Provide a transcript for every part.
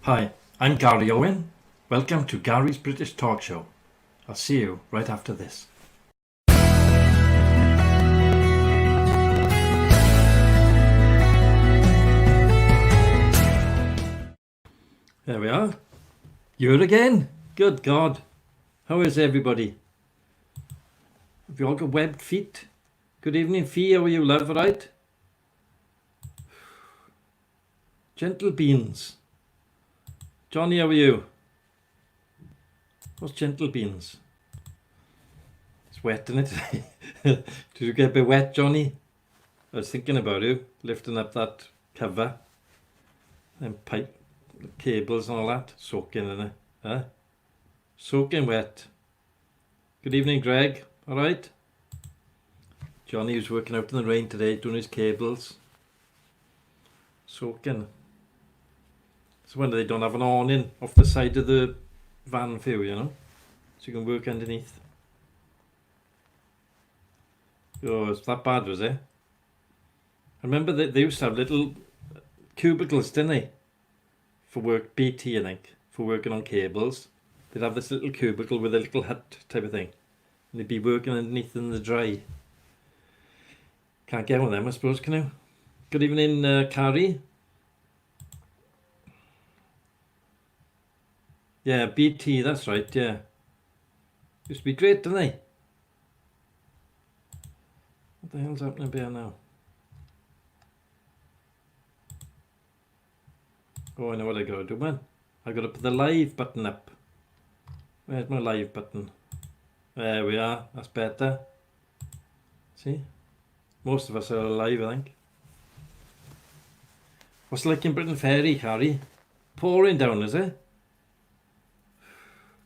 Hi, I'm Gary Owen. Welcome to Gary's British Talk Show. I'll see you right after this. There we are. You're again? Good God. How is everybody? Have you all got webbed feet? Good evening, Fee. How are you, love? Right? Gentle Beans. Johnny, how are you? What's Gentle Beans? It's wet, isn't it? Did you get a bit wet, Johnny? I was thinking about you, lifting up that cover and pipe cables and all that, soaking in it. Huh? Soaking wet. Good evening, Greg. All right? Johnny was working out in the rain today, doing his cables. Soaking. So when they don't have an awning off the side of the van for you, so you can work underneath. Oh, it's that bad, was it? I remember that they used to have little cubicles, didn't they? For work, BT, I think, for working on cables. They'd have this little cubicle with a little hut type of thing. And they'd be working underneath in the dry. Can't get one of them, I suppose, can you? Good evening, Carrie. Yeah, BT, that's right, yeah. Used to be great, didn't they? What the hell's happening here now? Oh, I know what I gotta do, man. I gotta put the live button up. Where's my live button? There we are, that's better. See? Most of us are alive, I think. What's it like in Britain Ferry, Carrie? Pouring down, is it?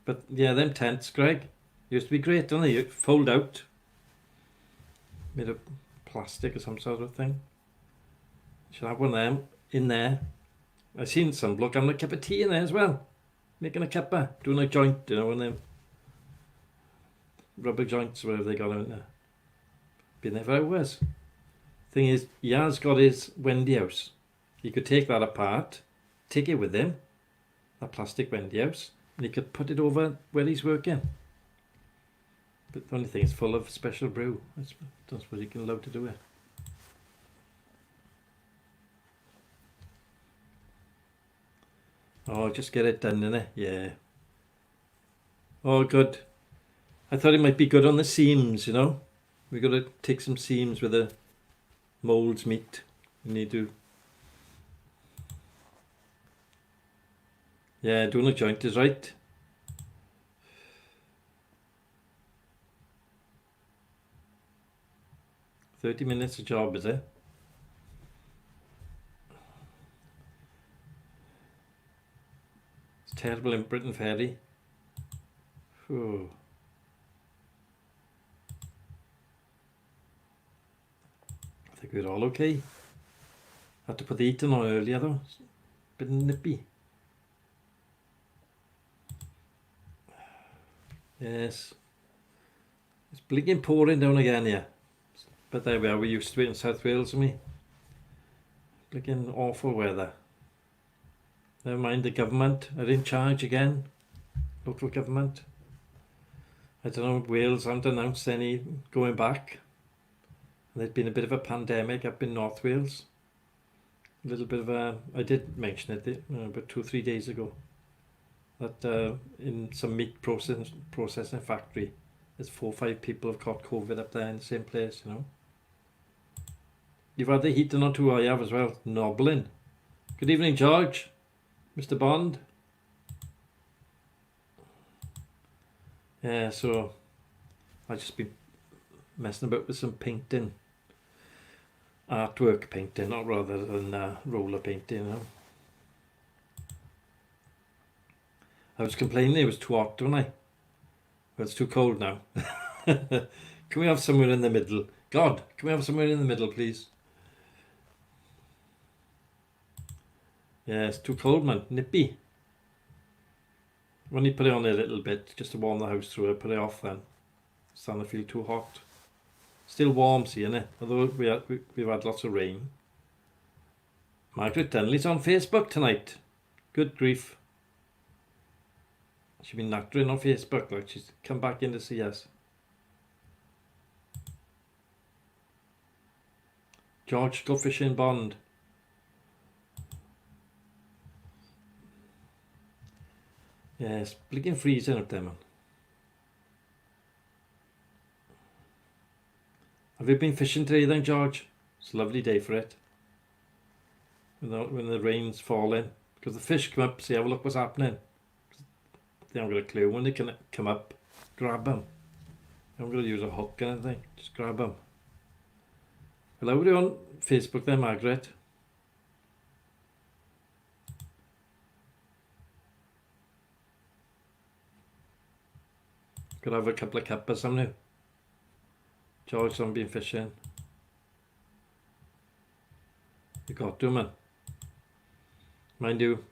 But yeah, them tents, Greg, used to be great, don't they? You fold out. Made of plastic or some sort of thing. Should have one of them in there. I've seen some bloke having a cup of tea in there as well. Making a cuppa, doing a joint, one of them rubber joints, whatever they got out there. Been there for hours. Thing is, he has got his Wendy house. He could take that apart, take it with him, that plastic Wendy house, and he could put it over where he's working. But the only thing is full of special brew. That's what he can allow to do it. Oh, just get it done, innit? Yeah. Oh, good. I thought it might be good on the seams, We got to take some seams where the molds meet. You need to. Yeah, doing a joint is right. $30 a job, is it? It's terrible in Britain Ferry. Oh. I think we're all okay. Had to put the heating on earlier though. It's a bit nippy. Yes. It's blinking pouring down again here. But there we are, we're used to it in South Wales, aren't we? Blinking awful weather. Never mind, the government are in charge again. Local government. I don't know, Wales haven't announced any going back. There'd been a bit of a pandemic up in North Wales. A little bit of a, I did mention it about 2 or 3 days ago. That in some meat processing factory, there's 4 or 5 people have caught COVID up there in the same place, You've had the heating on too, I have as well, nobbling. Good evening, George. Mr. Bond. Yeah, so I've just been messing about with some painting. Artwork painting, not rather than roller painting, I was complaining it was too hot, don't I? Well, it's too cold now. Can we have somewhere in the middle? God, can we have somewhere in the middle, please? Yeah, it's too cold, man. Nippy. When you put it on a little bit, just to warm the house through it, put it off then. It's starting to feel too hot. Still warm, see, innit? Although we've had lots of rain. Margaret Dunley's on Facebook tonight. Good grief. She's been nattering on Facebook, like she's come back in to see us. George, go fishing Bond. Yeah, it's blinking freezing up there, man. Have you been fishing today then, George? It's a lovely day for it. When the rain's falling. Because the fish come up, see, have a look what's happening. They haven't got a clue. When they can come up, grab them. You haven't got to use a hook or anything. Just grab them. Well, how are you on Facebook there, Margaret? Could have a couple of cuppers, haven't you? George hasn't been fishing. You got to, man. Mind you,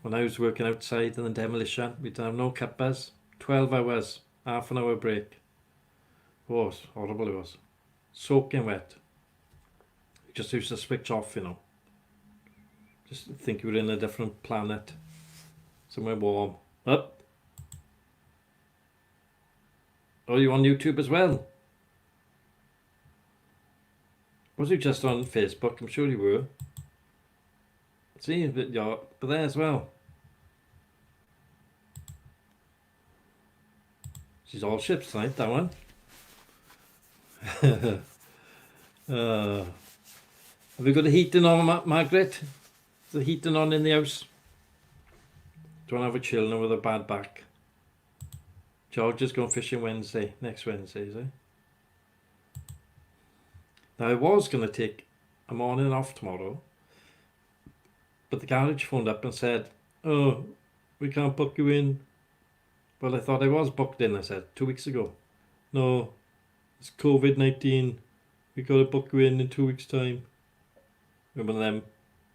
when I was working outside in the demolition, we'd have no cuppers. 12 hours, half an hour break. Oh, it was horrible, it was. Soaking wet. You just used to switch off, you know. Just think you were in a different planet. Somewhere warm. Up. Oh, you on YouTube as well? Was you just on Facebook? I'm sure you were. See, but you're there as well. She's all ships tonight, that one. Have we got the heating on, Margaret? Is the heating on in the house? Do you want to have a chill now with a bad back? George is going fishing Wednesday, next Wednesday, is it? Now I was going to take a morning off tomorrow, but the garage phoned up and said, oh, we can't book you in. Well, I thought I was booked in, I said, 2 weeks ago. No, it's COVID-19. We got to book you in 2 weeks' time. One of them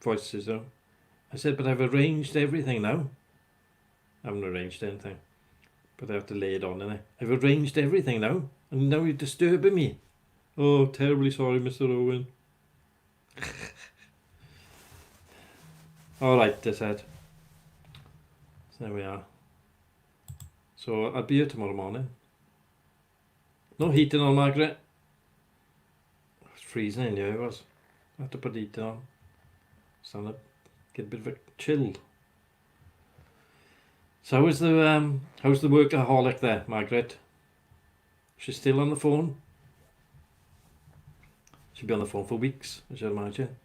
voices, though. I said, but I've arranged everything now. I haven't arranged anything, but I have to lay it on, innit? I've arranged everything now, and now you're disturbing me. Oh, terribly sorry, Mr. Owen. All right, I said. So there we are. So I'll be here tomorrow morning. No heating on, Margaret. It's freezing in here, it was. I have to put the heating on. Stand up, get a bit of a chill. So how's the workaholic there, Margaret? She's still on the phone? She'll be on the phone for weeks, I should imagine.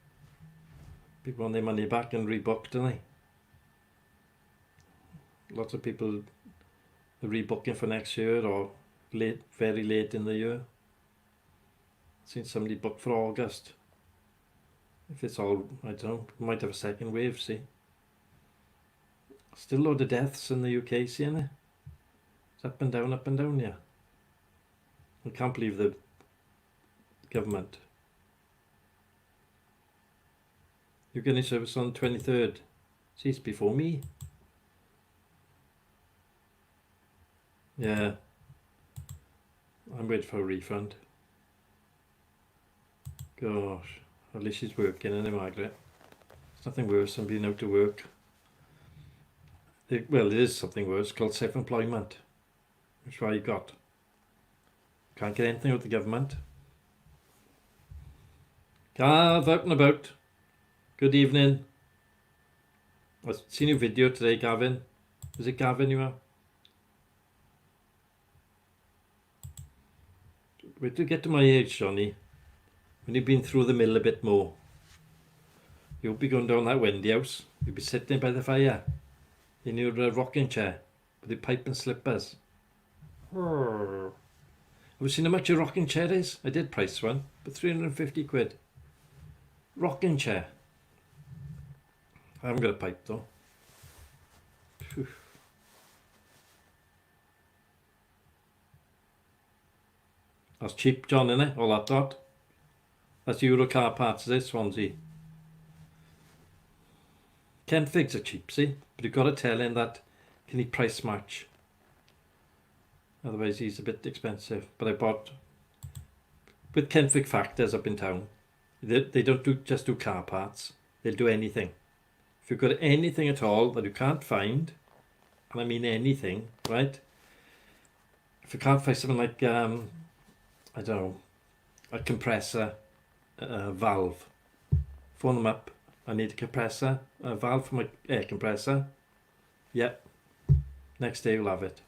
People want their money back and rebooked, don't they? Lots of people are rebooking for next year or late, very late in the year. I've seen somebody book for August. If it's all, I don't know, we might have a second wave, see. Still a load of deaths in the UK, seeing it? It's up and down, yeah. I can't believe the government. You're getting service on the 23rd. See, it's before me. Yeah. I'm waiting for a refund. Gosh. At least she's working, isn't it, Margaret? It's nothing worse than being out to work. Well, it is something worse, called self-employment. Which why you got. Can't get anything out of the government. Gav, out and about. Good evening. I've seen your video today, Gavin. Is it Gavin you are? Wait till you get to my age, Johnny. When you've been through the mill a bit more. You'll be going down that Wendy house. You'll be sitting by the fire. In your rocking chair. With your pipe and slippers. Have you seen how much a rocking chair is? I did price one. But 350 quid. Rocking chair. I haven't got a pipe though. Phew. That's cheap, John, innit? All that lot. That's Euro car parts, is it, Swansea? Ken figs are cheap, see? But you've got to tell him that can he price match? Otherwise he's a bit expensive. But I bought with Ken Fig Factors up in town. They don't just do car parts. They'll do anything. If you've got anything at all that you can't find, and I mean anything, right? If you can't find something like, I don't know, a compressor, valve, phone them up. I need a compressor, a valve for my air compressor. Yep. Next day you'll have it.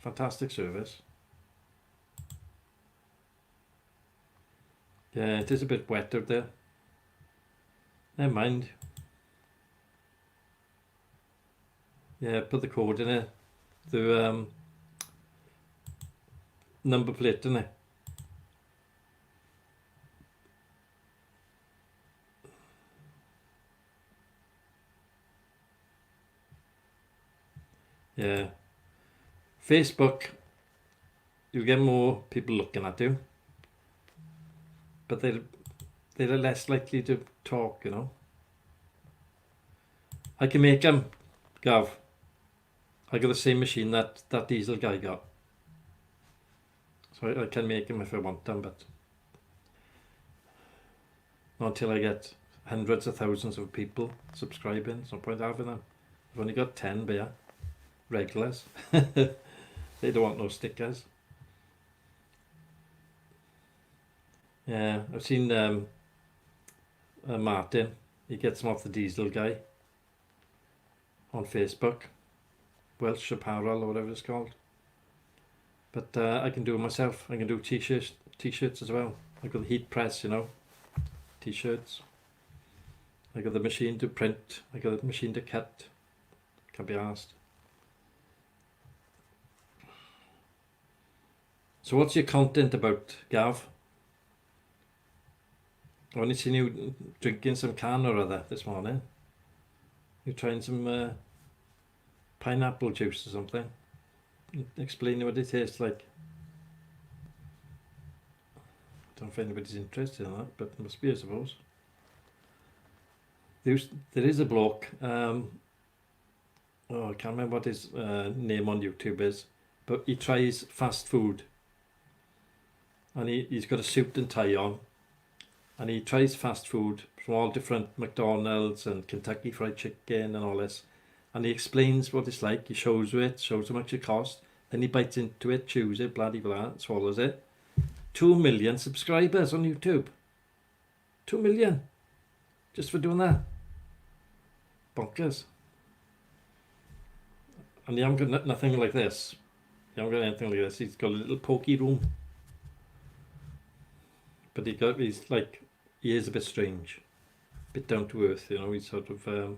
Fantastic service. Yeah, it is a bit wet out there. Never mind. Yeah, put the code in it. The number plate in it. Yeah. Facebook, you get more people looking at you, but they're less likely to talk, you know. I can make them, Gav. I got the same machine that diesel guy got. So I can make them if I want them, but not until I get hundreds of thousands of people subscribing. There's no point having them. I've only got 10 beer regulars. They don't want no stickers. Yeah, I've seen Martin. He gets them off the diesel guy on Facebook. Welsh Apparel or whatever it's called. But I can do it myself. I can do t-shirts as well. I got the heat press, you know, t-shirts. I got the machine to print. I got the machine to cut. Can't be asked. So what's your content about, Gav? I've only seen you drinking some can or other this morning. You're trying some pineapple juice or something. Explain what it tastes like. I don't know if anybody's interested in that, but it must be, I suppose. There is a bloke, I can't remember what his name on YouTube is, but he tries fast food. And he's got a suit and tie on. And he tries fast food from all different McDonald's and Kentucky Fried Chicken and all this. And he explains what it's like. He shows you it, shows how much it costs. Then he bites into it, chews it, blah, blah, blah, swallows it. 2 million subscribers on YouTube. 2 million. Just for doing that. Bonkers. And he hasn't got nothing like this. He hasn't got anything like this. He's got a little pokey room. But he's like, he is a bit strange. A bit down to earth, you know. He's sort of, I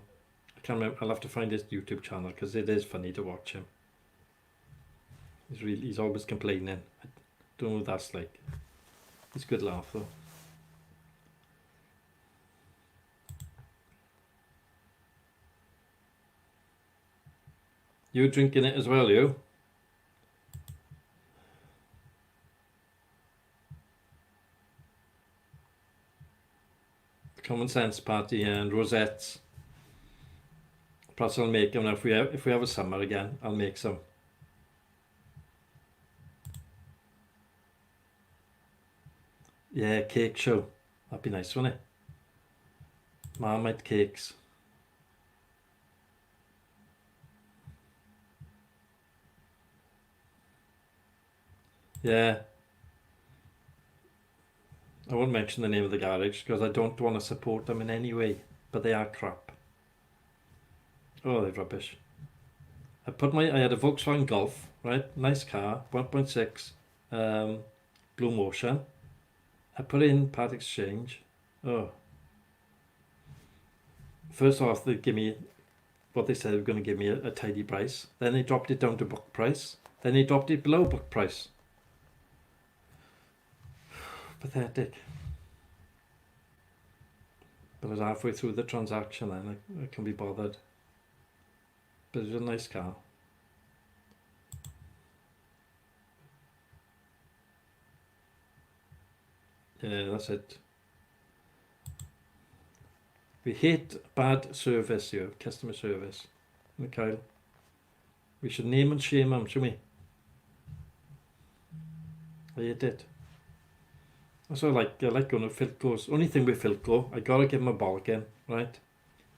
can't remember, I'll have to find his YouTube channel because it is funny to watch him. He's always complaining. I don't know what that's like. He's a good laugh though. You're drinking it as well, you? Common Sense Party and rosettes. Perhaps I'll make them now. If we have a summer again, I'll make some. Yeah, cake show. That'd be nice, wouldn't it? Marmite cakes. Yeah. I won't mention the name of the garage because I don't want to support them in any way, but they are crap. Oh, they're rubbish. I had a Volkswagen Golf, right? Nice car, 1.6, Blue Motion. I put in part exchange. Oh. First off, they give me what they said they were going to give me a tidy price. Then they dropped it down to book price. Then they dropped it below book price. Pathetic. But I was halfway through the transaction then, I can't be bothered. But it was a nice car. Yeah, that's it. We hate bad service here, customer service. Okay. We should name and shame them, shouldn't we? I hate it. Also, I like going to Philco's. Only thing with Philco, I gotta give them a bargain, right?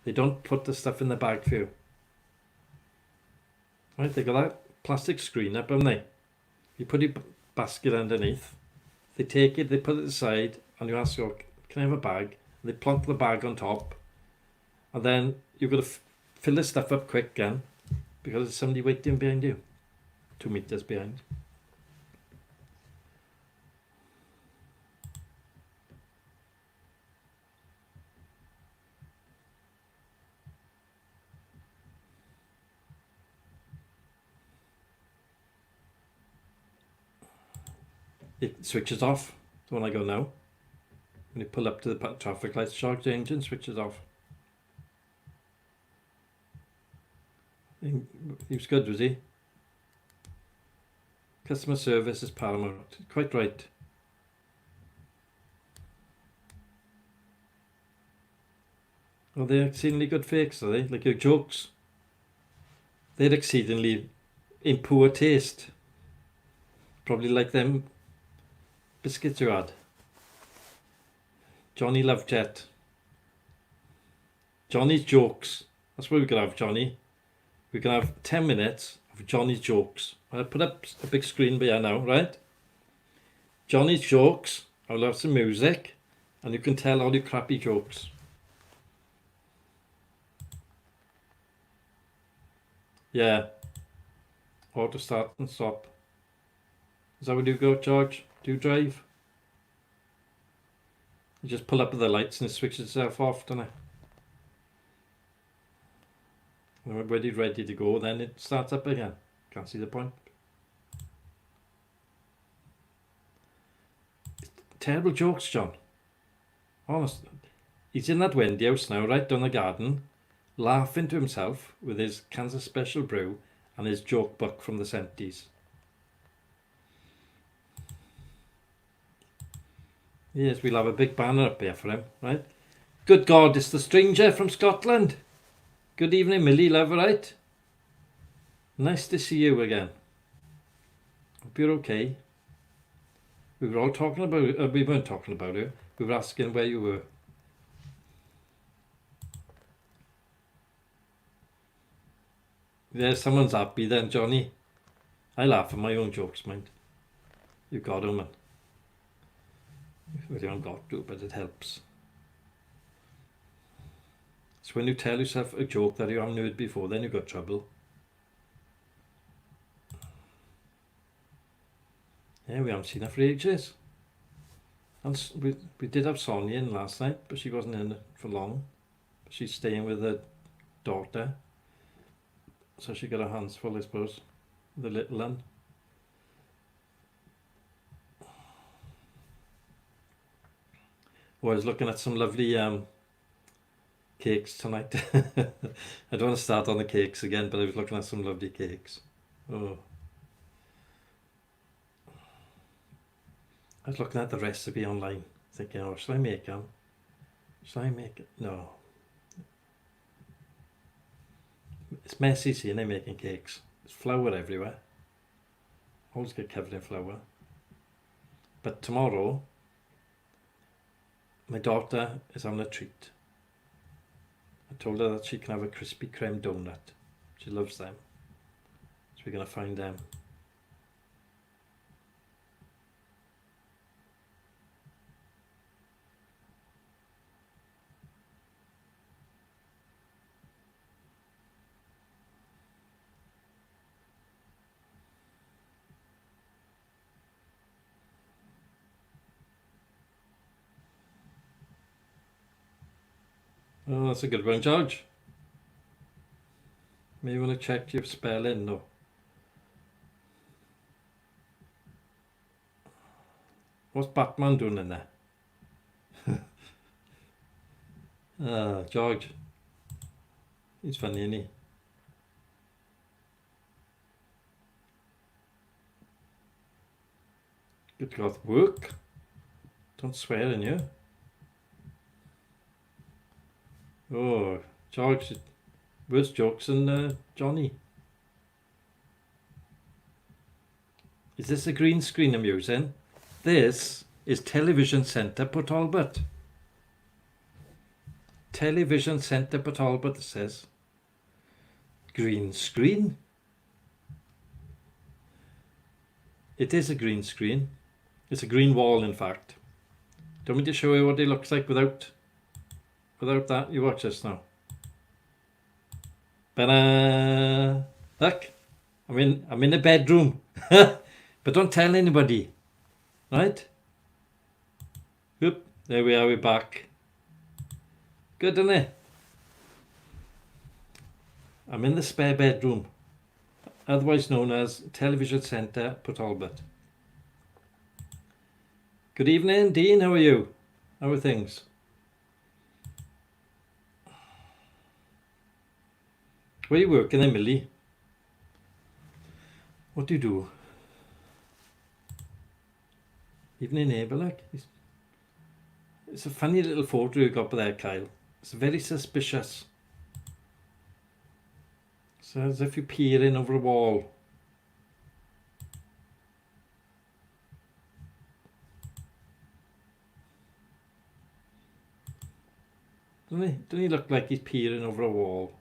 They don't put the stuff in the bag for you. Right, they got that plastic screen up, haven't they? You put your basket underneath. They take it, they put it aside, and you ask, "Oh, can I have a bag?" They plonk the bag on top, and then you've got to fill the stuff up quick again, because there's somebody waiting behind you, 2 meters behind. It switches off. So when I go now, when you pull up to the traffic lights, charge the engine, switches off. He was good, was he? Customer service is paramount. Quite right. Well, they're exceedingly good fakes, are they? Like your jokes. They're exceedingly in poor taste. Probably like them biscuits you had. Johnny Lovejet. Johnny's jokes. That's what we could have, Johnny. We can have 10 minutes of Johnny's jokes. I'll put up a big screen by here now, right? Johnny's jokes. I'll have some music, and you can tell all your crappy jokes. Yeah. Auto start and stop. Is that where you go, George? Do you drive? You just pull up with the lights and it switches itself off, doesn't it? When we're ready to go, then it starts up again. Can't see the point. Terrible jokes, John. Honestly. He's in that Wendy house now, right down the garden, laughing to himself with his Kansas Special Brew and his joke book from the 70s. Yes, we'll have a big banner up here for him, right? Good God, it's the stranger from Scotland. Good evening, Millie, love, right? Nice to see you again. Hope you're okay. We were all talking about, we weren't talking about you. We were asking where you were. Yeah, someone's happy then, Johnny. I laugh at my own jokes, mind. You got them, man. Well, you haven't got to, but it helps. It's when you tell yourself a joke that you haven't heard before, then you've got trouble. Yeah, we haven't seen her for ages. And we did have Sonia in last night, but she wasn't in for long. She's staying with her daughter. So she got her hands full, I suppose. The little one. Oh, I was looking at some lovely cakes tonight. I don't want to start on the cakes again, but I was looking at some lovely cakes. Oh. I was looking at the recipe online, thinking, oh, should I make them? Should I make it? No. It's messy seeing them making cakes. There's flour everywhere. Always get covered in flour. But tomorrow, my daughter is having a treat. I told her that she can have a Krispy Kreme donut. She loves them. So we're going to find them. Oh, that's a good one, George. Maybe want to check your spelling, though. What's Batman doing in there? George. He's funny, isn't he? Good God, work. Don't swear in you. Oh, George, worse jokes than Johnny. Is this a green screen I'm using? This is Television Centre Port Talbot. Television Centre Port Talbot, it says. Green screen. It is a green screen. It's a green wall, in fact. Do you want me to show you what it looks like without that? You watch this now. Ta-da! Look, I'm in a bedroom. But don't tell anybody. Right? Whoop, there we are, we're back. Good, isn't it? I'm in the spare bedroom, otherwise known as Television Centre Port Talbot. Good evening, Dean, how are you? How are things? Where are you working then, Millie? What do you do? Evening neighbour, like. It's a funny little photo you got there, Kyle. It's very suspicious. It's as if you're peering over a wall. Doesn't he look like he's peering over a wall?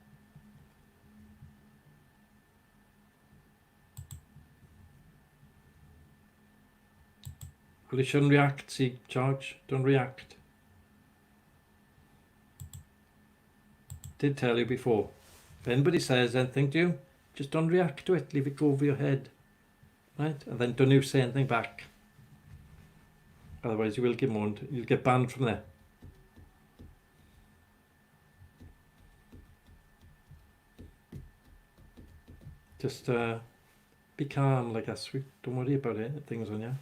Well, you shouldn't react, see, George. Don't react. Did tell you before. If anybody says anything to you, just don't react to it. Leave it go over your head. Right? And then don't you say anything back. Otherwise you will get moaned. You'll get banned from there. Just be calm like that, sweet. Don't worry about it. Things on you.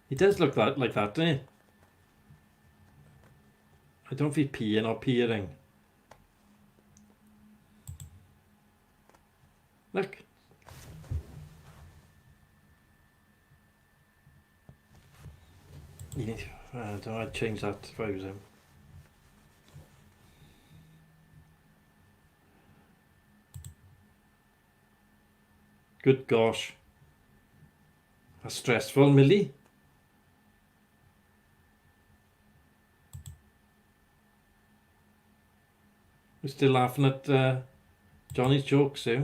He does look like that, doesn't he? I don't feel peeing or peering. Look. I don't know, I'd change that if I was him. Good gosh. That's stressful, Millie. We're still laughing at Johnny's jokes, eh?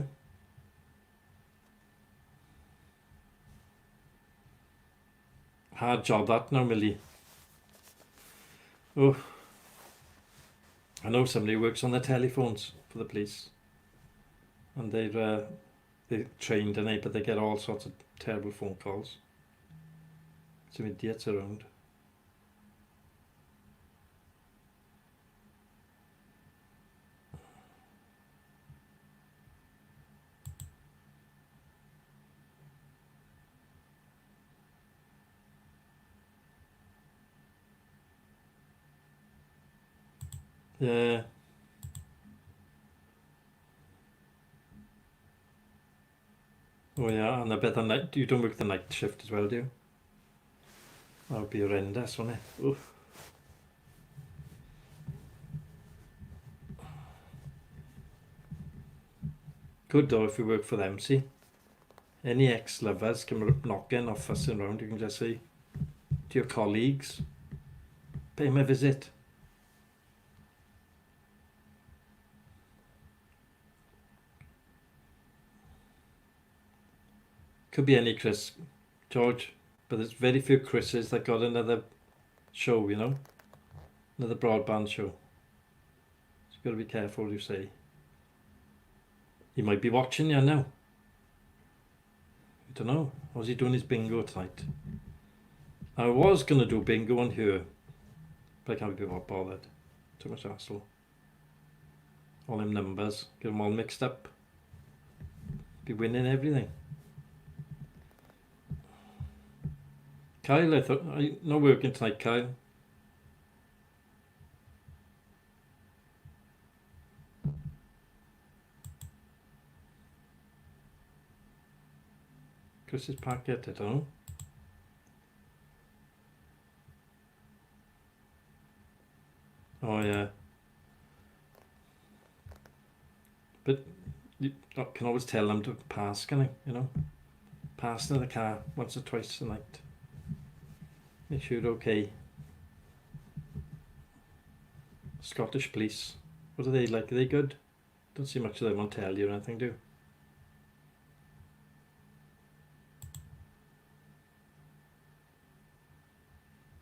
Hard job that now, Millie. Oh, I know somebody who works on the telephones for the police, and they're trained in it, but they get all sorts of terrible phone calls. Some idiots around. Yeah. Oh yeah, and I bet the night, you don't work the night shift as well, do you? That would be horrendous, wouldn't it? Oof. Good though if you work for them, see? Any ex-lovers come knocking or fussing around, you can just say to your colleagues, pay them a visit. Could be any Chris, George, but there's very few Chris's that got another show, you know? Another broadband show. So you've got to be careful what you say. He might be watching you now. I don't know. How's he doing his bingo tonight? I was going to do bingo on here, but I can't be bothered. Too much hassle. All them numbers, get them all mixed up. Be winning everything. Kyle, I thought, are you not working tonight, Kyle? Chris's packet, I don't know. Oh yeah. But you can always tell them to pass, can you know? Pass to the car once or twice a night. Make sure you're okay. Scottish Police. What are they like? Are they good? Don't see much of them on telly or anything, do?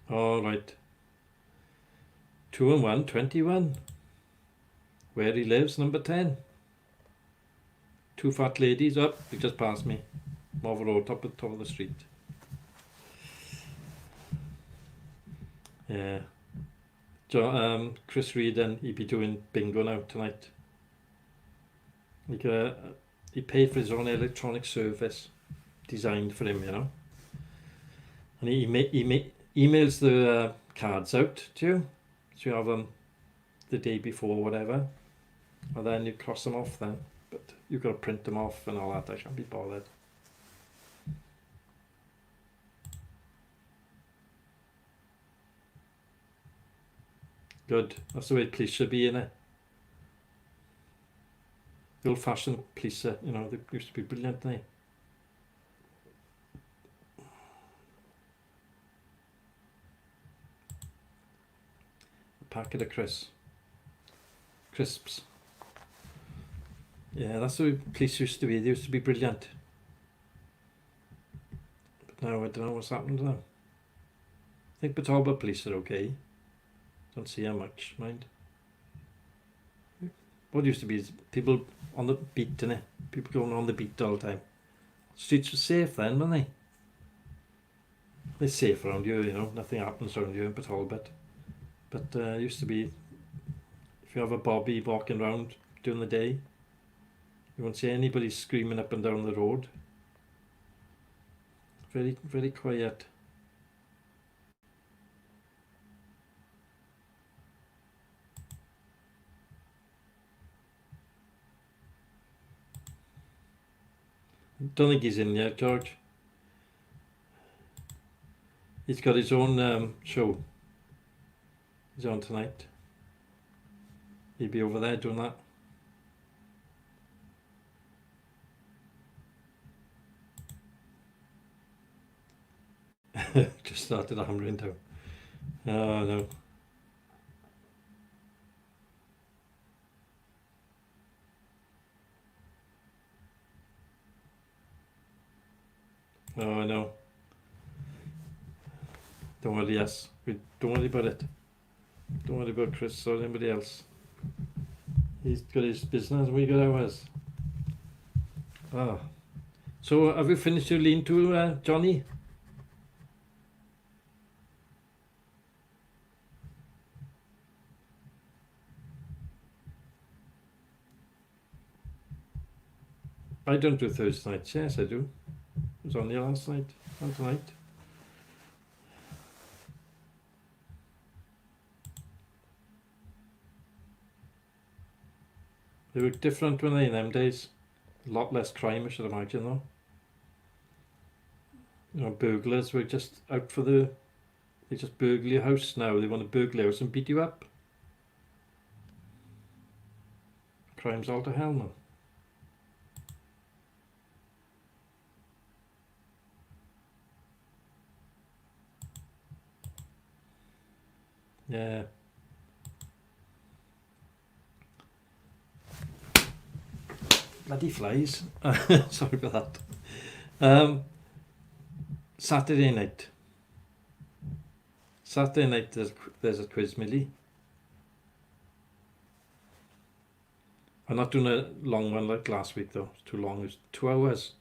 All right. 2 and 1, 21. Where he lives, number 10. Two fat ladies up. They just passed me. Marvel Road, top of the street. Yeah. Chris Reed and he be doing bingo now tonight. He paid for his own electronic service designed for him, you know. And he emails the cards out to you, so you have them the day before, whatever, and then you cross them off then. But you've got to print them off and all that. I can't be bothered. Good. That's the way police should be, innit? The old-fashioned police, you know, they used to be brilliant, didn't they? A packet of crisps. Yeah, that's the way police used to be. They used to be brilliant. But now I don't know what's happened to them. I think Batalba police are okay. Don't see how much, mind. What used to be is people on the beat, innit? People going on the beat all the time. Streets were safe then, weren't they? They're safe around you, you know. Nothing happens around you in Batalba. But it used to be, if you have a bobby walking around during the day, you won't see anybody screaming up and down the road. Very, very quiet. Don't think he's in yet, George. He's got his own show. He's on tonight. He'll be over there doing that. Just started hammering down. Oh no. Oh no. Don't worry, yes. Don't worry about it. Don't worry about Chris or anybody else. He's got his business, we got ours. Ah. So have you finished your lean to, Johnny? I don't do Thursday nights. Yes, I do. It was on here last night. Not tonight. They were different when they in them days. A lot less crime, I should imagine, though. You know, burglars were just out for they just burgle your house now. They want to burgle your house and beat you up. Crime's all to hell now. Yeah. Bloody flies. Sorry about that. Saturday night. Saturday night there's a quiz, Millie. I'm not doing a long one like last week though. It's too long. It was 2 hours.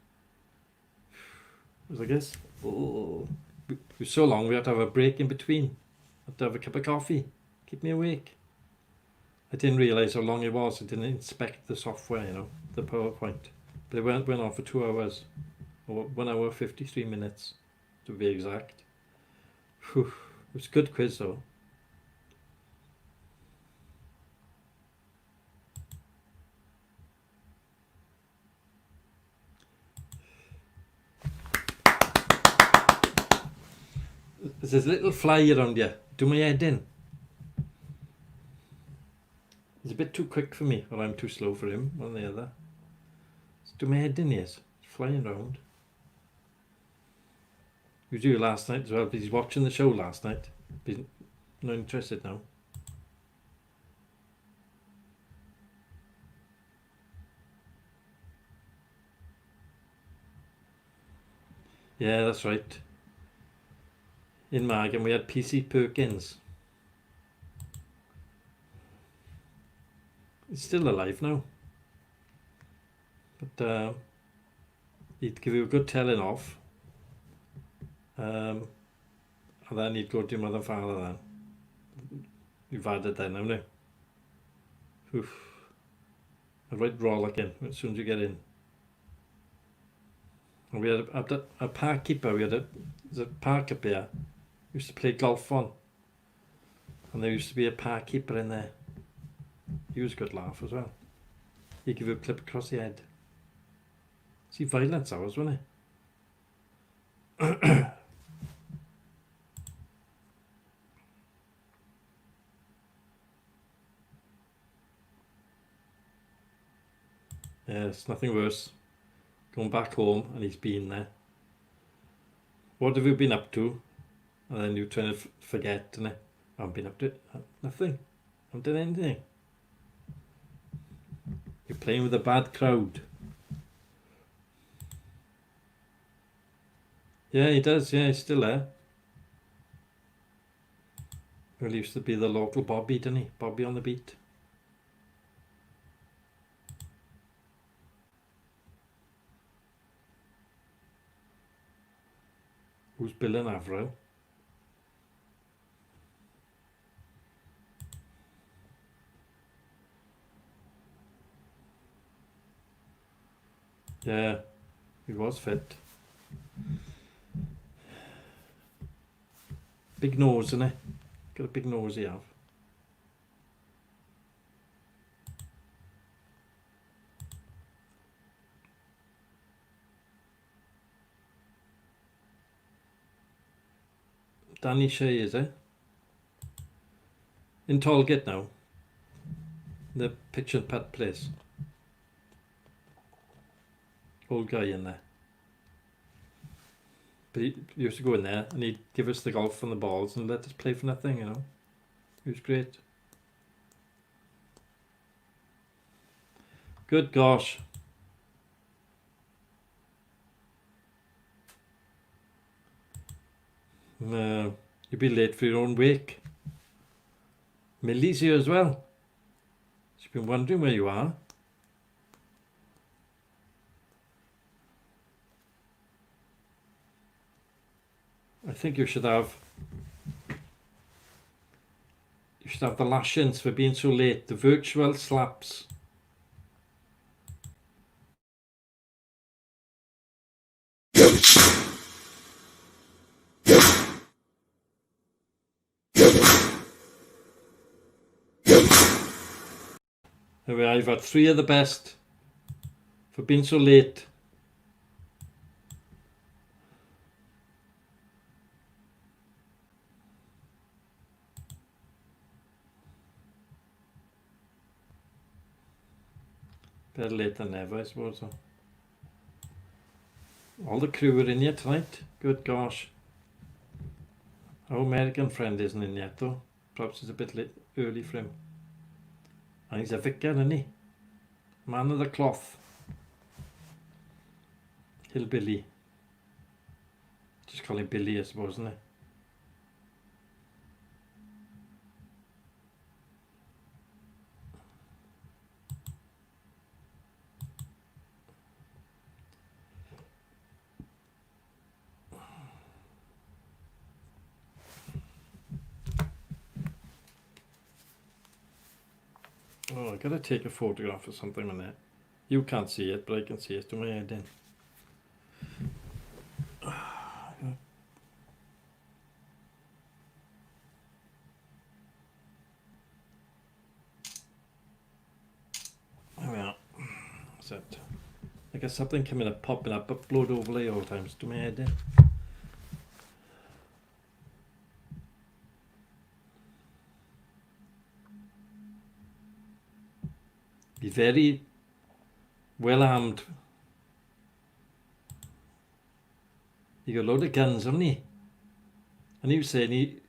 I guess. Oh, it was so long we had to have a break in between. Had to have a cup of coffee. Keep me awake. I didn't realise how long it was. I didn't inspect the software, you know, the PowerPoint. But it went on for 2 hours. Or 1 hour 53 minutes to be exact. Whew. It was a good quiz though. There's this little fly around here. Do my head in. He's a bit too quick for me, or I'm too slow for him, one or the other. Do my head in, yes. He's flying around. He was here last night as well, but he's watching the show last night. He's not interested now. Yeah, that's right. In Margam we had PC Perkins. He's still alive now. But he'd give you a good telling off. And then he'd go to your mother and father then. You've had it then, haven't you? Oof. A right rollicking as soon as you get in. And we had a park keeper. There's a park up here. We used to play golf on. And there used to be a park keeper in there. He was a good laugh as well. He'd give you a clip across the head. See, violence hours, wasn't it? Yeah, it's nothing worse. Going back home and he's been there. What have you been up to? And then you're trying to forget, and I haven't been up to nothing. I haven't done anything. You're playing with a bad crowd. Yeah, he does. Yeah, he's still there. Well, he used to be the local Bobby, didn't he? Bobby on the beat. Who's Bill and Avril? Yeah, he was fit. Big nose, isn't he? Got a big nose he have. Danny Shea, is it? In Tallgate now. The Pitch and Putt place. Old guy in there. But he used to go in there and he'd give us the golf and the balls and let us play for nothing, you know. He was great. Good gosh. You'll be late for your own wake. Millie's here as well. She's been wondering where you are. I think you should have the lashings for being so late. The virtual slaps. Anyway, I've had 3 of the best for being so late. Better late than never, I suppose. So. All the crew are in yet tonight. Good gosh. Our American friend isn't in yet though. Perhaps it's a bit late, early for him. And he's a vicar, isn't he? Man of the cloth. Hillbilly. Just call him Billy, I suppose, isn't it? Oh, I gotta take a photograph or something on that. You can't see it, but I can see it to my head in. There we are. That's it. I got something coming up, popping up, upload overlay all times to my head in. Be very well armed. He got a load of guns, hasn't he? And he was saying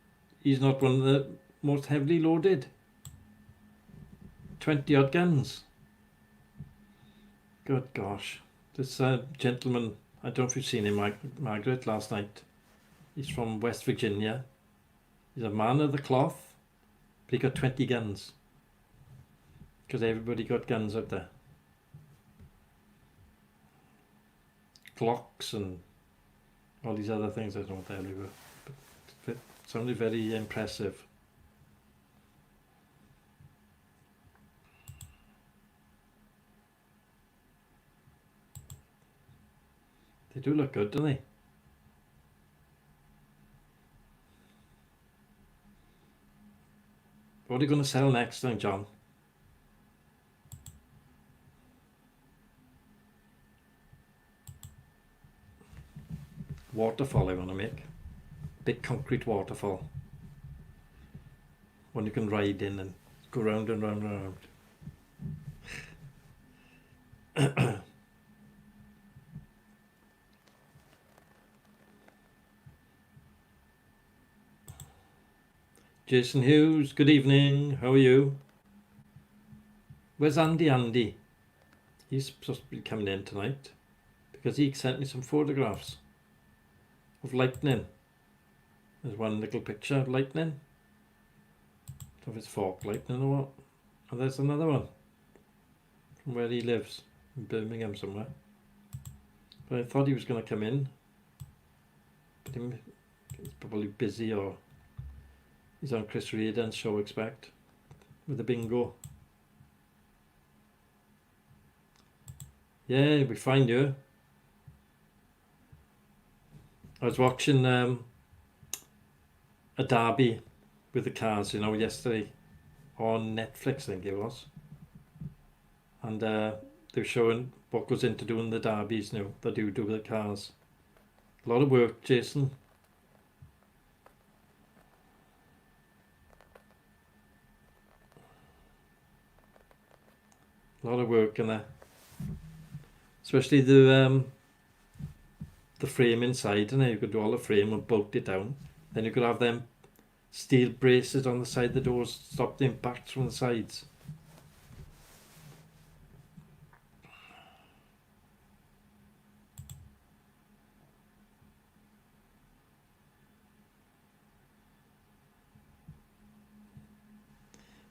he's not one of the most heavily loaded. 20 odd guns. Good gosh. This gentleman I don't know if you've seen him, Margaret, last night. He's from West Virginia. He's a man of the cloth, but he got 20 guns. Because everybody got guns out there. Glocks and all these other things, I don't know what the hell they were. But it sounded very impressive. They do look good, don't they? What are you going to sell next then, John? Waterfall I want to make. Big concrete waterfall. One you can ride in and go round and round and round. Jason Hughes, good evening. How are you? Where's Andy? He's supposed to be coming in tonight because he sent me some photographs of lightning. There's one little picture of lightning. I don't know if it's fork lightning or what. And there's another one from where he lives in Birmingham somewhere. But I thought he was going to come in, but he's probably busy or he's on Chris Reardon's show, expect, with the bingo. Yeah, we find you. I was watching a derby with the cars, yesterday on Netflix, I think it was. And they were showing what goes into doing the derbies now, that do with the cars. A lot of work, Jason. A lot of work in there. Especially the frame inside, and you could do all the frame and bolt it down. Then you could have them steel braces on the side of the doors to stop the impacts from the sides.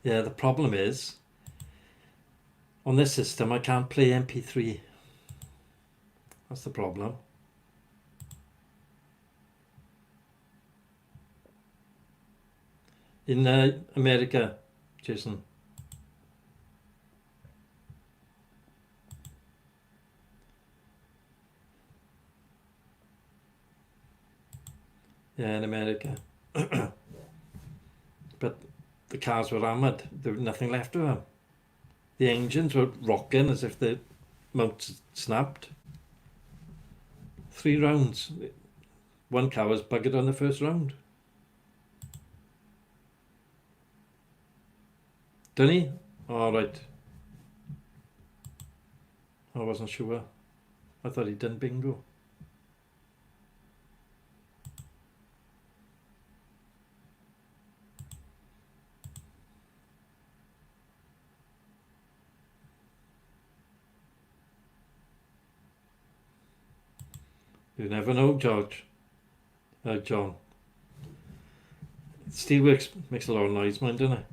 Yeah, the problem is on this system I can't play MP3. That's the problem. In America, Jason. Yeah, in America. But the cars were hammered. There was nothing left of them. The engines were rocking as if the mounts snapped. 3 rounds. One car was buggered on the first round. Didn't he? All right. I wasn't sure. I thought he'd done bingo. You never know, George. John. Steelworks makes a lot of noise, man, doesn't it?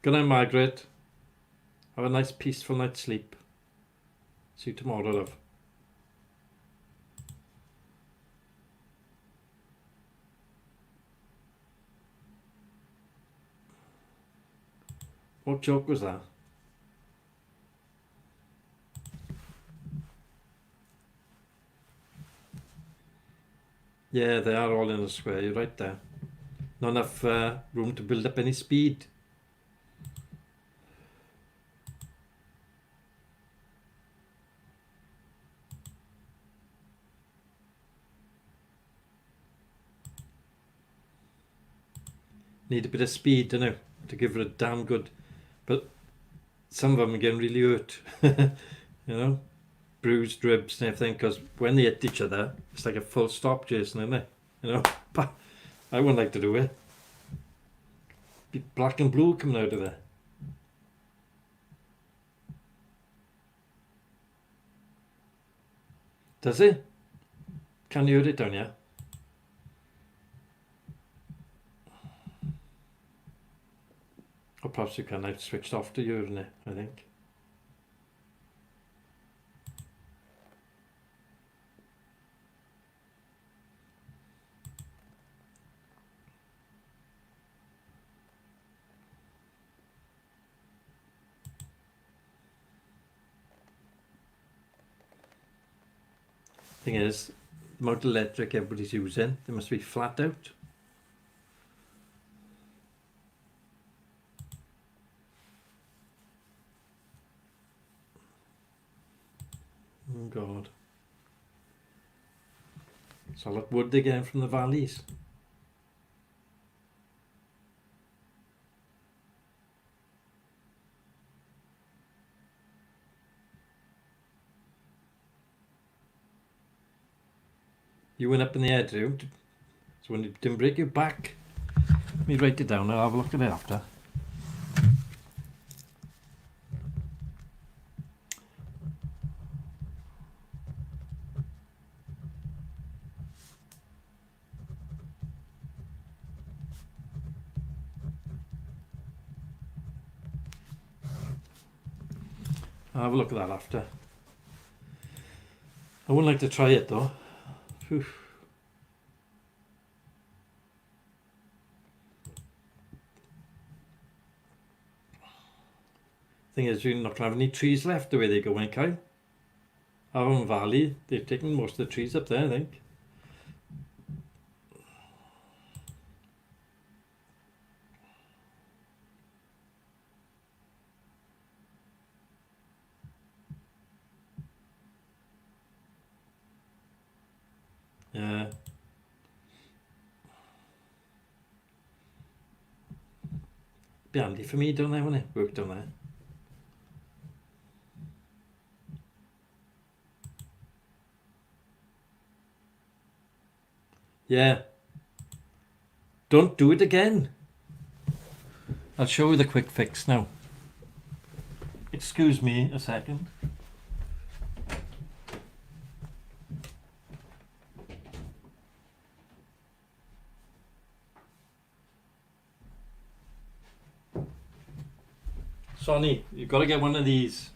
Good night, Margaret. Have a nice, peaceful night's sleep. See you tomorrow, love. What joke was that? Yeah, they are all in a square. You're right there. Not enough room to build up any speed. Need a bit of speed, don't you, to give it a damn good. But some of them are getting really hurt. Bruised ribs and everything, because when they hit each other, it's like a full stop, Jason, isn't it? But I wouldn't like to do it. be black and blue coming out of there. Does it? Can you hear it down here? Or perhaps you can. I've switched off to hearing it, I think. Thing is, the amount of electric everybody's using, they must be flat out. Oh God. It's all that wood they're getting from the valleys. You went up in the air, Drew. So when you didn't break your back. Let me write it down. I'll have a look at it after. I'll have a look at that after. I wouldn't like to try it though. Whew. Thing is, you're not going to have any trees left the way they go, ain't you? Avon Valley, they've taken most of the trees up there, I think. Yeah. Be handy for me down there, wouldn't it? Work down there. Yeah. Don't do it again. I'll show you the quick fix now. Excuse me a second. Sonny, you've got to get one of these.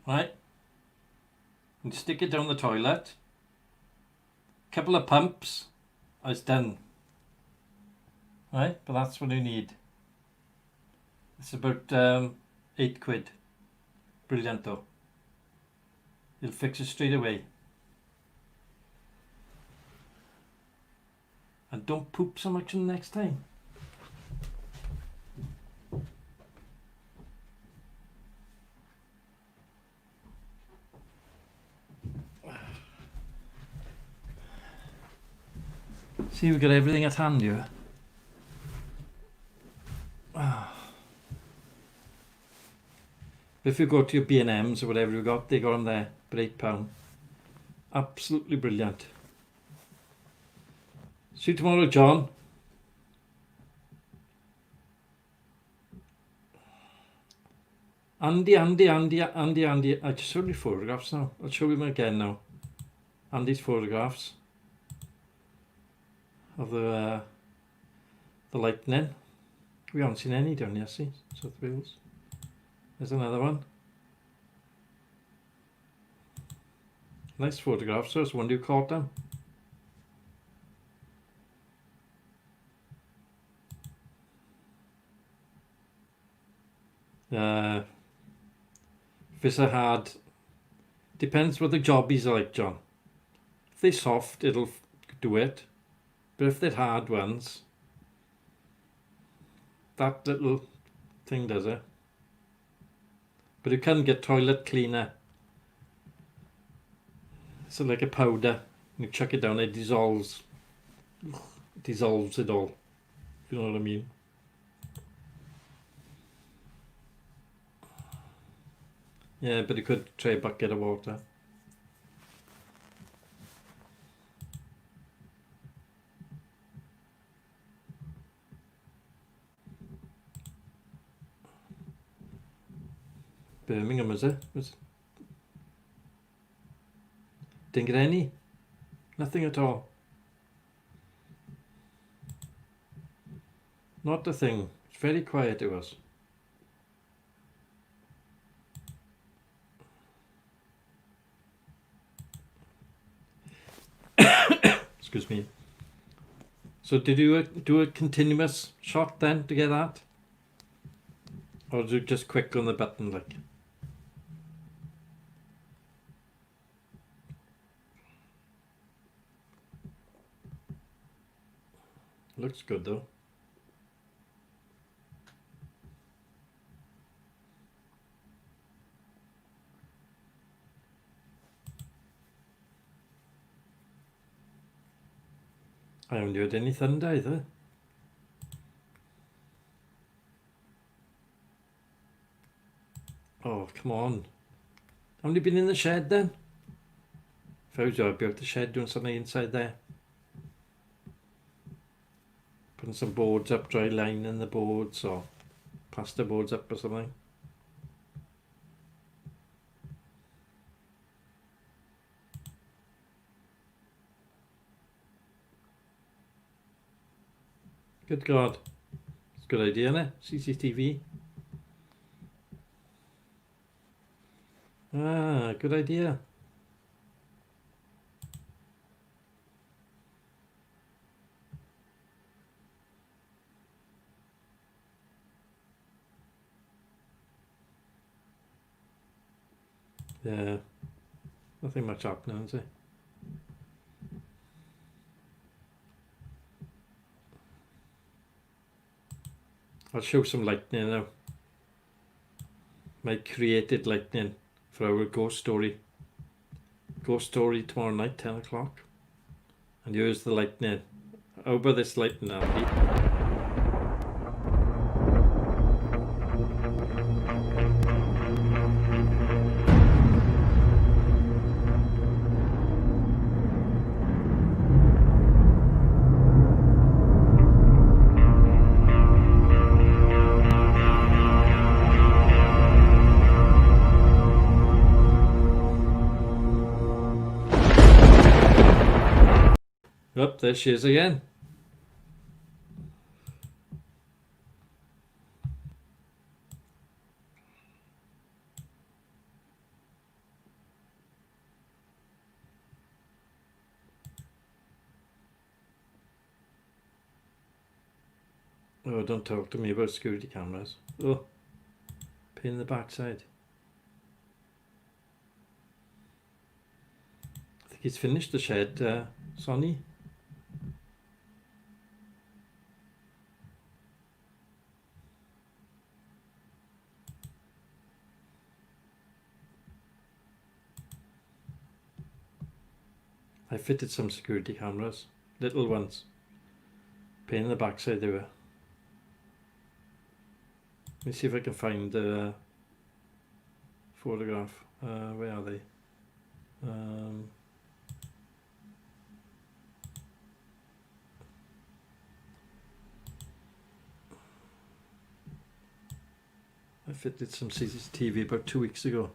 Right? And stick it down the toilet. Couple of pumps. It's done. Right? But that's what you need. It's about £8. Brilliant though. You'll fix it straight away. And don't poop so much the next time. See, we've got everything at hand here. If you go to your B&M's or whatever you got, they got them there for £8. Absolutely brilliant. See you tomorrow, John. Andy. I just showed you photographs now. I'll show you them again now. Andy's photographs of the lightning. We haven't seen any down here, see? South Wales. There's another one. Nice photographs. So I was wondering who caught them. If it's a hard, depends what the job is like, John. If they're soft, it'll do it. But if they're hard ones, that little thing does it. But you can get toilet cleaner. So like a powder, you chuck it down, it dissolves it all. You know what I mean? Yeah, but you could try a bucket of water. Birmingham, was it? Didn't get any? Nothing at all? Not a thing. It's very quiet, it was. Excuse me. So did you do a continuous shot then to get that? Or did you just click on the button like? Looks good though. I haven't heard any thunder either. Oh, come on. Haven't you been in the shed then? If I was you, I'd be out the shed doing something inside there. Putting some boards up, dry lining the boards, or plaster boards up or something. Good God. It's a good idea, isn't it? CCTV. Ah, good idea. Yeah. Nothing much happening, is it? I'll show some lightning now. My created lightning for our ghost story. Ghost story tomorrow night, 10 o'clock. And here's the lightning. How about this lightning, Andy? Oh, there she is again. Oh, don't talk to me about security cameras. Oh, pain in the backside. I think he's finished the shed, Sonny. I fitted some security cameras, little ones. Pain in the backside they were. Let me see if I can find the photograph. Where are they? I fitted some CCTV about 2 weeks ago.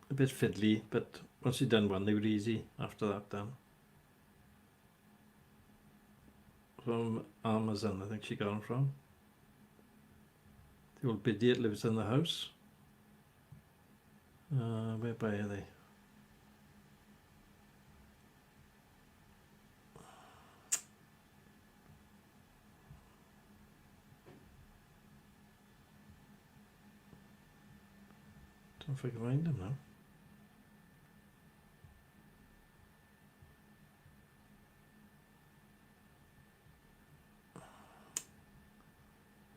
A bit fiddly, but once you've done one, they were easy after that then. From Amazon, I think she got them from. The old biddy that lives in the house. Whereby are they? Don't know if I can find them now.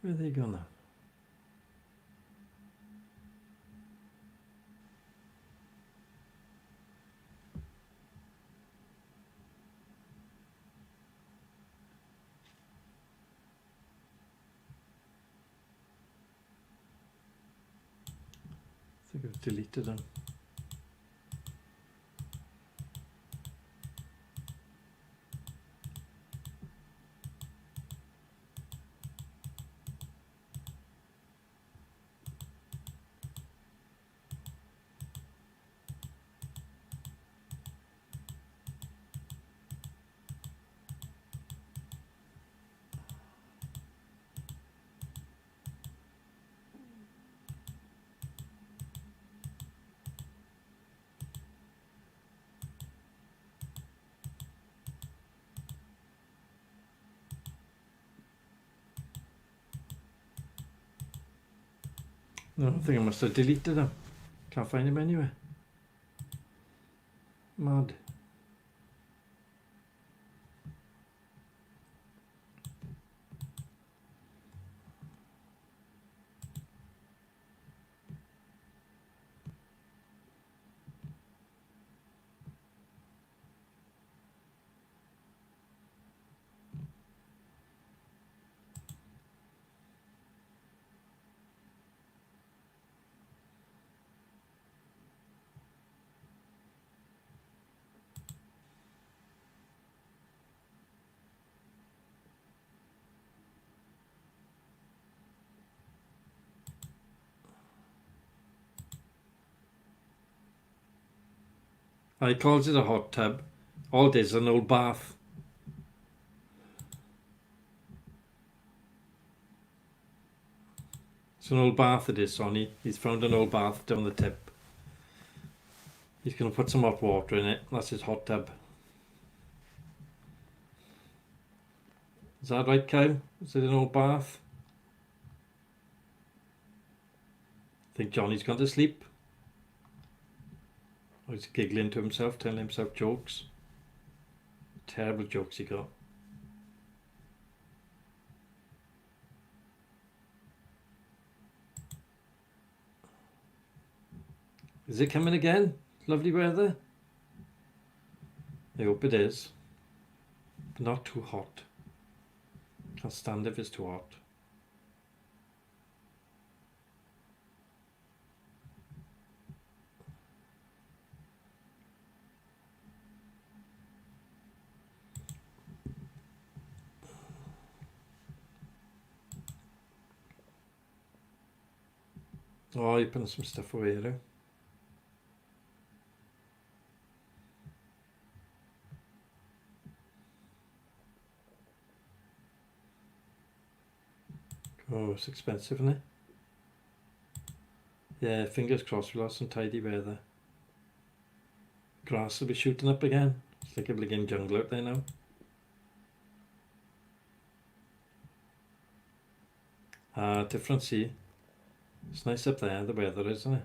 Where are they gone now? I think I've deleted them. No, I think I must have deleted them. Can't find them anywhere. Mad. I calls it a hot tub. All it is an old bath. It's an old bath it is, Sonny. He's found an old bath down the tip. He's going to put some hot water in it. That's his hot tub. Is that right, Kyle? Is it an old bath? I think Johnny's gone to sleep. Or he's giggling to himself, telling himself jokes. Terrible jokes he got. Is it coming again? Lovely weather? I hope it is. But not too hot. Can't stand if it's too hot. Oh, you're putting some stuff away there. Oh, it's expensive, isn't it? Yeah, fingers crossed we'll have some tidy weather. Grass will be shooting up again. It's like a bligging jungle out there now. Different sea. It's nice up there, the weather, isn't it?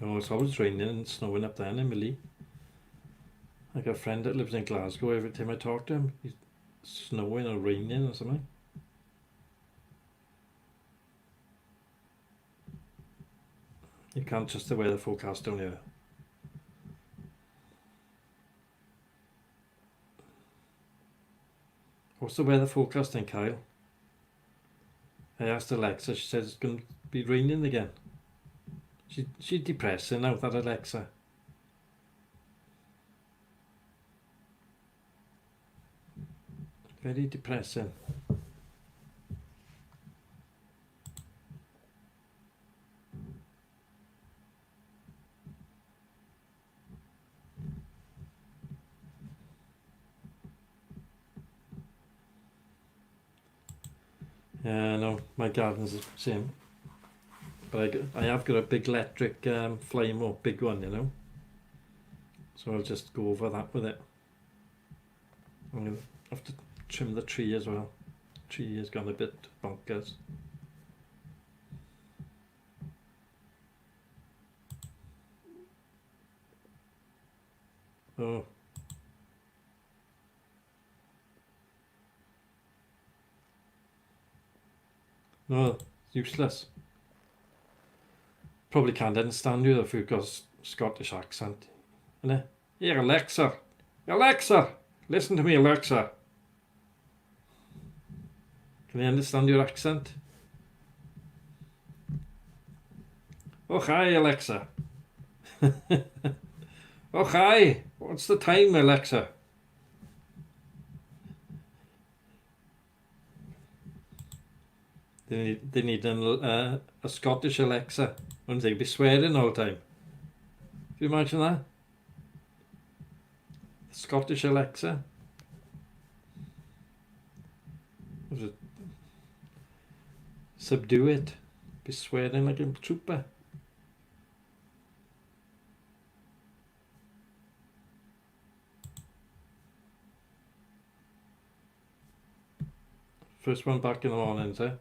Oh, it's always raining and snowing up there in Emily. I got a friend that lives in Glasgow. Every time I talk to him, it's snowing or raining or something. You can't trust the weather forecast down here. What's the weather forecast then, Kyle? I asked Alexa, she says it's going to be raining again. She's depressing now, that Alexa. Very depressing. Yeah, no, my garden's the same. But I have got a big electric Flymo, big one, you know. So I'll just go over that with it. I'm going to have to trim the tree as well. Tree has gone a bit bonkers. Oh. No, useless. Probably can't understand you if you've got a Scottish accent. Innit? Here, Alexa. Alexa! Listen to me, Alexa. Can I understand your accent? Oh, hi, Alexa. Oh, hi. What's the time, Alexa? They need a Scottish Alexa. Wouldn't they be swearing all the time? Can you imagine that? Scottish Alexa. Subdue it. Be swearing like a trooper. First one back in the mornings, eh?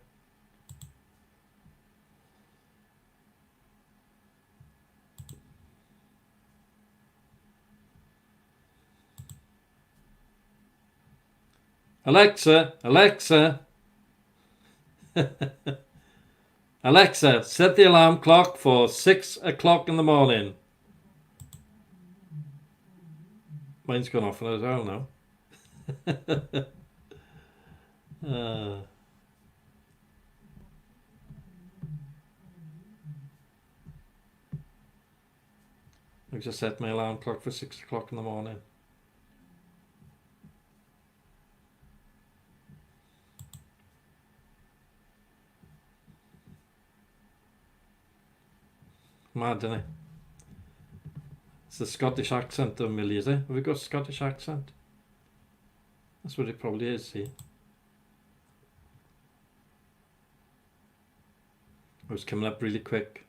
Alexa, Alexa, Alexa, set the alarm clock for 6 o'clock in the morning. Mine's gone off as well now. I've just set my alarm clock for 6 o'clock in the morning. Mad, isn't it? It's the Scottish accent of Millie, is it? Have we got a Scottish accent? That's what it probably is, see? It was coming up really quick.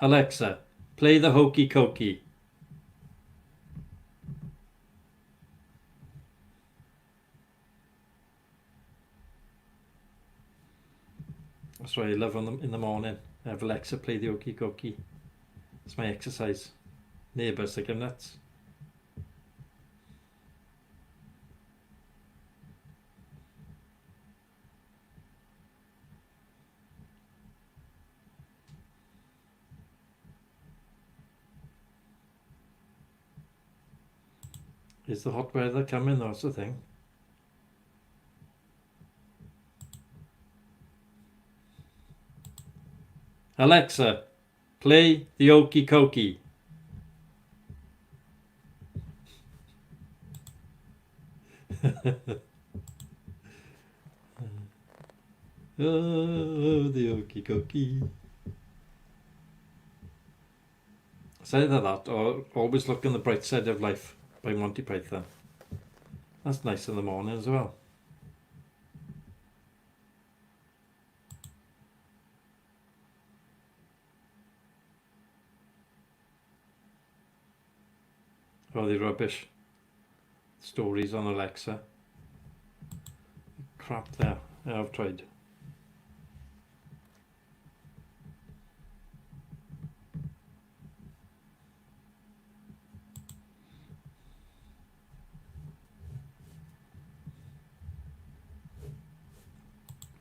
Alexa, play the Hokey Cokey. That's what I love in the morning. I have Alexa play the Hokey Cokey. It's my exercise. Neighbours think I'm nuts. Is the hot weather coming? That's the thing. Alexa, play the Hokey Cokey. Oh, the Hokey Cokey. It's either that or Always Look on the Bright Side of Life by Monty Python. That's nice in the morning as well. Oh, the rubbish stories on Alexa. Crap there. Yeah, I've tried.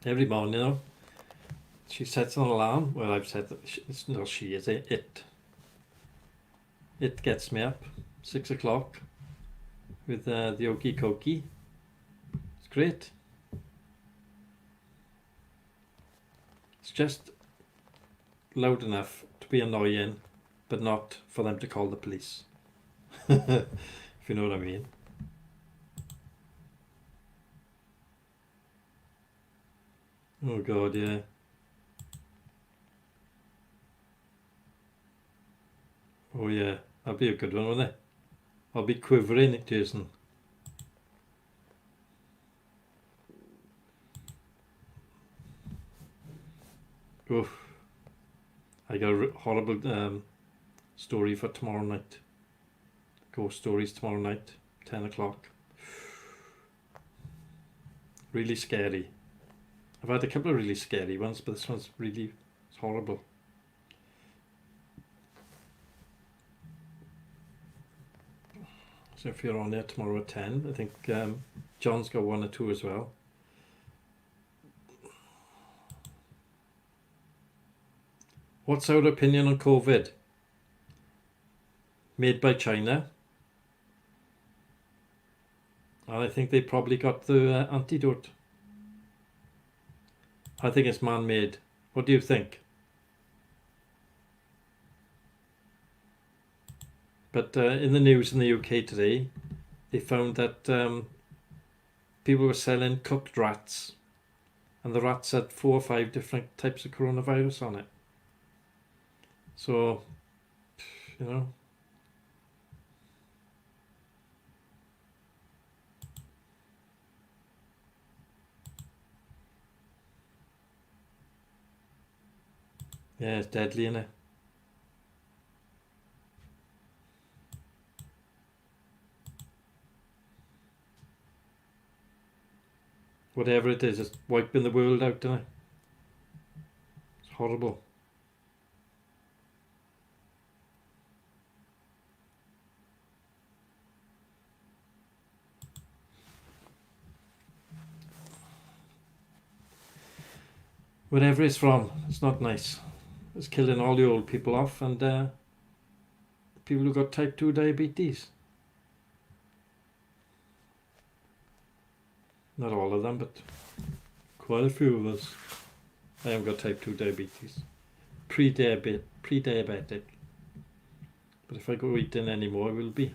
Every morning, though, she sets an alarm. Well, I've said that it's not she, is it? It gets me up 6 o'clock with the Hokey Cokey. It's great. It's just loud enough to be annoying, but not for them to call the police. If you know what I mean. Oh God, yeah. Oh yeah, that'll be a good one, won't it? I'll be quivering, Jason. Oof. I got a horrible story for tomorrow night. Ghost stories tomorrow night, 10 o'clock. Really scary. I've had a couple of really scary ones, but this one's really horrible. So if you're on there tomorrow at 10, I think John's got one or two as well. What's our opinion on COVID? Made by China. And I think they probably got the antidote. I think it's man-made. What do you think? But in the news in the UK today, they found that people were selling cooked rats, and the rats had 4 or 5 different types of coronavirus on it. So, you know, Yeah, it's deadly, innit? Whatever it is, it's wiping the world out, innit? It's horrible. Wherever it's from, it's not nice. It's killing all the old people off, and people who got type 2 diabetes. Not all of them, but quite a few of us. I haven't got type 2 diabetes. Pre-diabetic. But if I go eating anymore, I will be.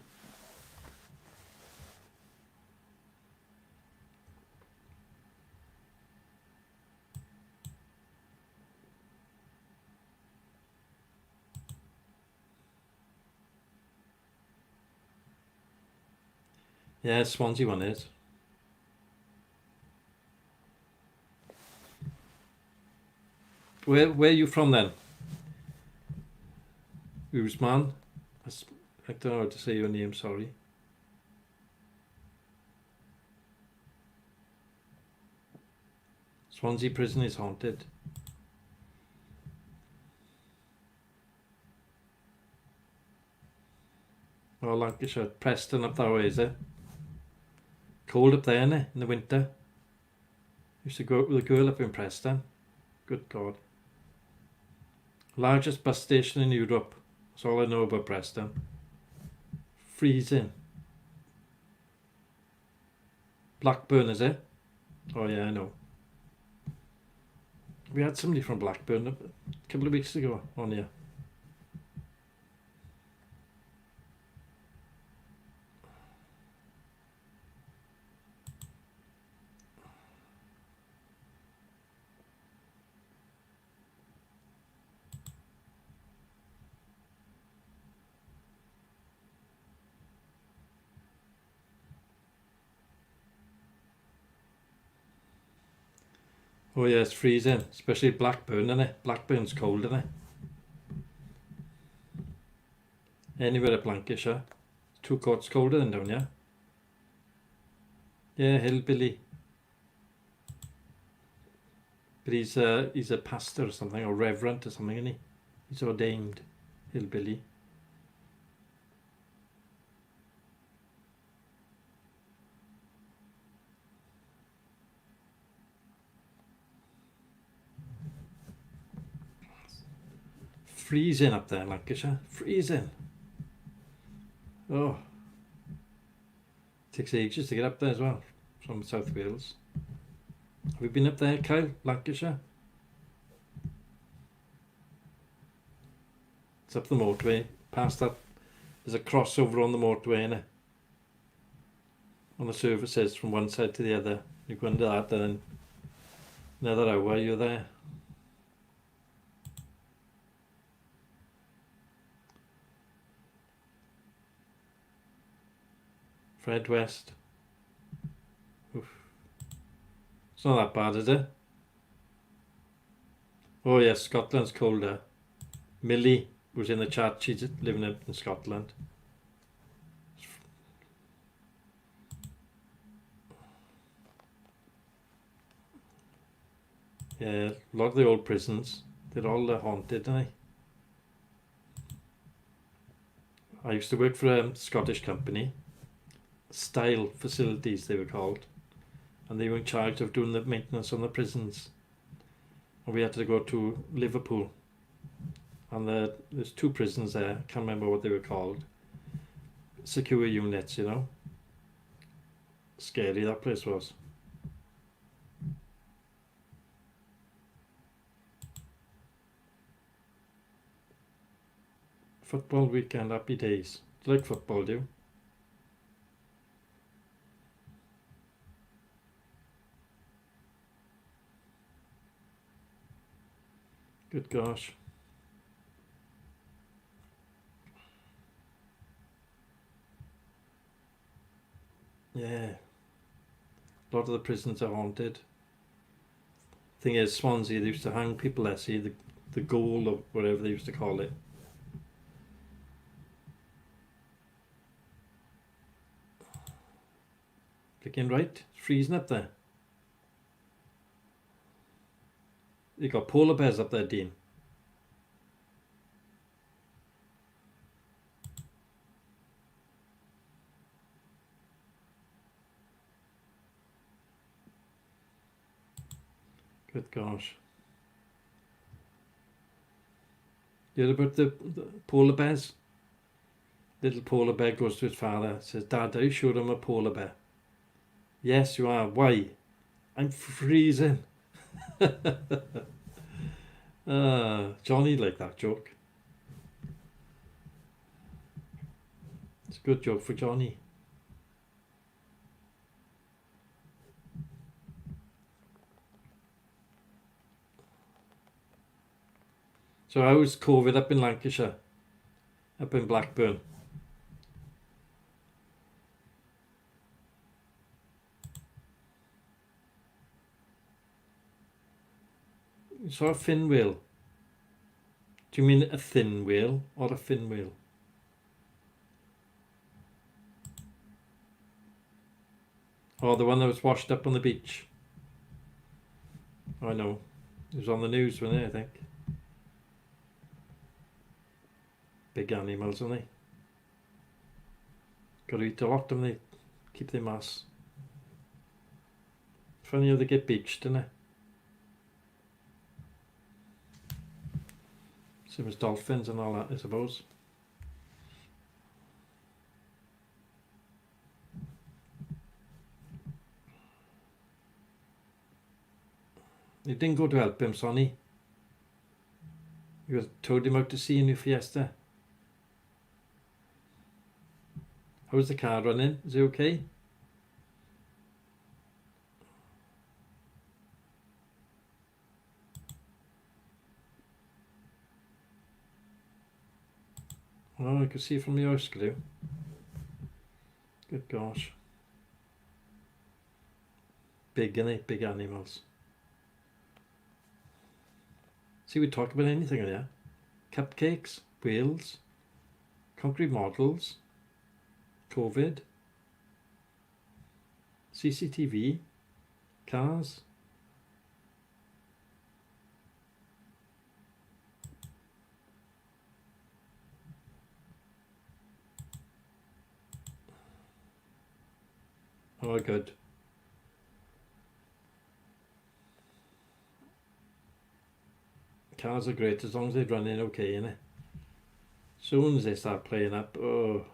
Yeah, Swansea one is. Where are you from then? Usman? I don't know how to say your name, sorry. Swansea prison is haunted. Oh, Lancashire. Preston up that way, is it? Cold up there, innit? In the winter. Used to go out with a girl up in Preston. Good God. Largest bus station in Europe. That's all I know about Preston. Freezing. Blackburn, is it? Oh yeah, I know. We had somebody from Blackburn a couple of weeks ago on here. Oh yeah, it's freezing, especially Blackburn, isn't it? Blackburn's cold, isn't it? Anywhere at Lancashire. 2 quarts colder than down here. Yeah, hillbilly. But he's a pastor or something, or reverend or something, isn't he? He's ordained hillbilly. Freezing up there in Lancashire. Freezing. Oh. Takes ages to get up there as well, from South Wales. Have you been up there, Kyle? Lancashire? It's up the motorway. Past that, there's a crossover on the motorway, innit? On the services from one side to the other. You go under that, then another hour you're there. Fred West. Oof. It's not that bad, is it? Oh yes, Scotland's colder. Millie was in the chat. She's living in Scotland. Yeah, a lot of the old prisons, they're all haunted, aren't they? I used to work for a Scottish company, Style Facilities they were called, and they were in charge of doing the maintenance on the prisons. And we had to go to Liverpool, and there's 2 prisons there. I can't remember what they were called. Secure units, you know. Scary that place was. Football weekend, happy days. Do you like football, do you? Good gosh. Yeah. A lot of the prisons are haunted. Thing is, Swansea, they used to hang people there. See, the goal or whatever they used to call it. Flicking right, it's freezing up there. You got polar bears up there, Dean. Good gosh. You heard about the polar bears? Little polar bear goes to his father, says, Dad, are you sure I'm a polar bear? Yes, you are. Why? I'm freezing. Johnny liked that joke. It's a good joke for Johnny. So how was COVID up in Lancashire? Up in Blackburn? You saw a fin whale? Do you mean a thin whale or a fin whale? Or the one that was washed up on the beach? I know. It was on the news, wasn't it, I think? Big animals, aren't they? Got to eat a lot, don't they? Keep their mass. Funny how they get beached, isn't it? Same as dolphins and all that, I suppose. You didn't go to help him, Sonny. You towed him out to sea in your Fiesta. How's the car running? Is it okay? Oh, I can see from the house glue. Good gosh. Big, innit? Big animals. See, we talk about anything in here. Cupcakes, whales, concrete models, COVID, CCTV, cars. Oh, good. Cars are great as long as they're running okay, innit? Soon as they start playing up, oh.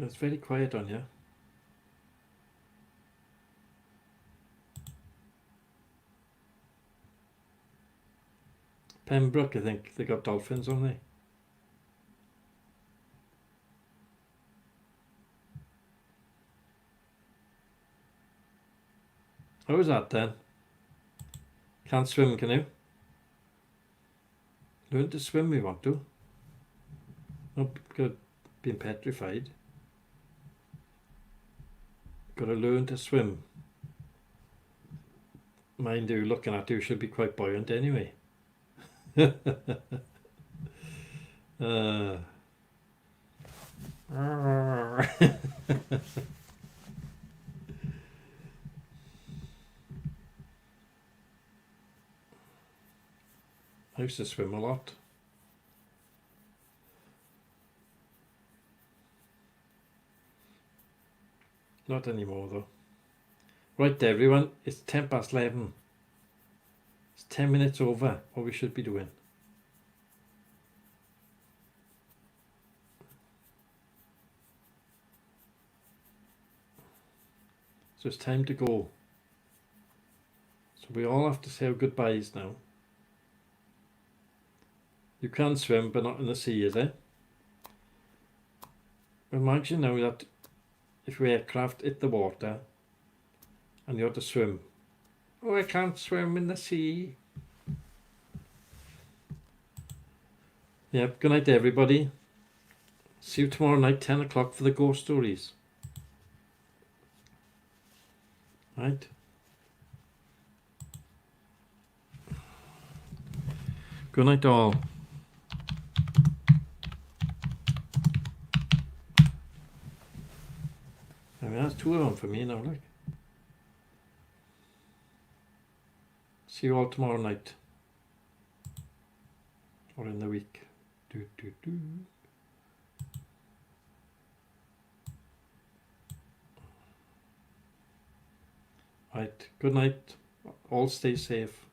It's very quiet on here. Pembroke, I think they got dolphins, don't they? How was that then? Can't swim, can you? Learn to swim, we want to. Not good being petrified. Gotta learn to swim. Mind you, looking at you should be quite buoyant anyway. I used to swim a lot. Not anymore though. Right everyone, it's 11:10. It's 10 minutes over what we should be doing. So it's time to go. So we all have to say our goodbyes now. You can swim, but not in the sea, is it? Imagine now that if your aircraft hit the water and you have to swim. Oh, I can't swim in the sea. Yep, good night everybody. See you tomorrow night, 10 o'clock for the ghost stories. Right? Good night all. I mean, that's 2 of them for me now, look. See you all tomorrow night. Or in the week. Do, do, do. Right, good night. All stay safe.